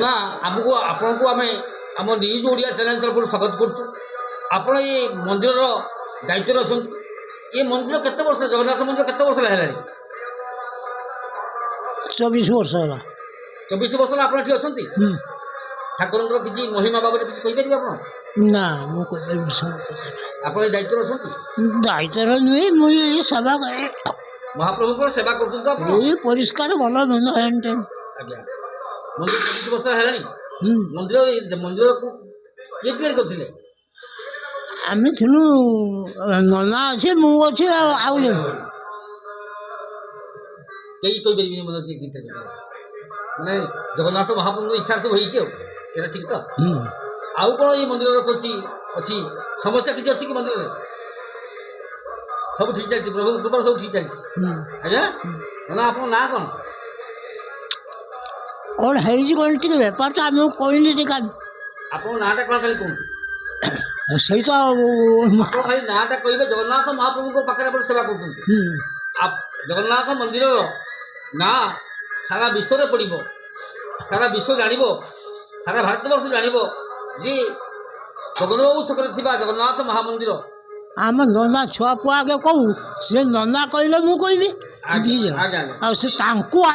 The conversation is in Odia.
ନନା ଆମକୁ ଆପଣଙ୍କୁ ଆମେ ଆମ ନ୍ୟୁଜ୍ ଓଡ଼ିଆ ଚ୍ୟାନେଲ୍ ତରଫରୁ ସ୍ୱାଗତ କରୁଛୁ। ଆପଣ ଏ ମନ୍ଦିରର ଦାୟିତ୍ୱରେ ଅଛନ୍ତି। ଏ ମନ୍ଦିର କେତେ ବର୍ଷ, ଜଗନ୍ନାଥ ମନ୍ଦିର କେତେ ବର୍ଷ ହେଲାଣି? 24 ବର୍ଷ ହେଲା। 24 ବର୍ଷ ହେଲା ଆପଣ ଏଠି ଅଛନ୍ତି। ଠାକୁରଙ୍କର କିଛି ମହିମା ବାବଦରେ କିଛି କହିପାରିବେ ଆପଣ? ନା ମୁଁ କହିପାରିବି ସବୁ କଥା। ଆପଣ ଏ ଦାୟିତ୍ୱରେ ଅଛନ୍ତି? ଦାୟିତ୍ୱରେ ନୁହେଁ, ମୁଁ ଏଇ ସେବା କରେ। ମହାପ୍ରଭୁଙ୍କର ସେବା କରୁଛନ୍ତି ତ ଆପଣ? ଏଇ ପରିଷ୍କାର ଭଲ ମନ୍ଦ ହେନ୍ ଟେନ୍। ଆଜ୍ଞା। ମନ୍ଦିର 25 ବର୍ଷ ହେଲାଣି। ମନ୍ଦିରକୁ କିଏ ତିଆରି କରିଥିଲେ? ଆମେ ଥିଲୁ, ନନା ଅଛି, ମୁଁ ଅଛି, ଆଉ ଜଣେ କେହି କହିପାରିବିନି ମନ୍ଦିର କିଏ ତିଆରି କରିଥିଲେ। ମାନେ ଜଗନ୍ନାଥ ମହାପ୍ରଭୁଙ୍କ ଇଚ୍ଛାରେ ସବୁ ହେଇଛି ଆଉ। ଏଇଟା ଠିକ୍ ତ? ଆଉ କ'ଣ ଏଇ ମନ୍ଦିରର ଅଛି ସମସ୍ୟା କିଛି ଅଛି କି ମନ୍ଦିରରେ? ସବୁ ଠିକ୍ ଚାଲିଛି, ପ୍ରଭୁଙ୍କ କୃପାରୁ ସବୁ ଠିକ୍ ଚାଲିଛି। ଆଜ୍ଞା ନା ଆପଣଙ୍କ ନାଁ କ'ଣ? କ'ଣ ହେଇଛି କ'ଣ ଟିକେ ବେପାରଟା ଆମକୁ କହିଲି ଟିକେ। ଆପଣଙ୍କ ନାଁଟା କ'ଣ ଖାଲି କୁହନ୍ତୁ? ସେଇ ତ ଆପଣ ଖାଲି ନାଁଟା କହିବେ। ଜଗନ୍ନାଥ ମହାପ୍ରଭୁଙ୍କ ପାଖରେ ଆପଣ ସେବା କରୁଛନ୍ତି। ଜଗନ୍ନାଥ ମନ୍ଦିରର ନାଁ ସାରା ବିଶ୍ୱରେ ପଡ଼ିବ, ସାରା ବିଶ୍ୱ ଜାଣିବ, ସାରା ଭାରତବର୍ଷ ଜାଣିବ ଯେ ଜଗନ୍ନାଥ ଛକରେ ଥିବା ଜଗନ୍ନାଥ ମହାମନ୍ଦିର। ଆମ ନନା ଛୁଆ ପୁଅ ଆଗେ କହୁ, ସେ ନନା କହିଲେ ମୁଁ କହିବି। ଆଜ୍ଞା ଆଜ୍ଞା। ଆଉ ସେ ତାଙ୍କୁ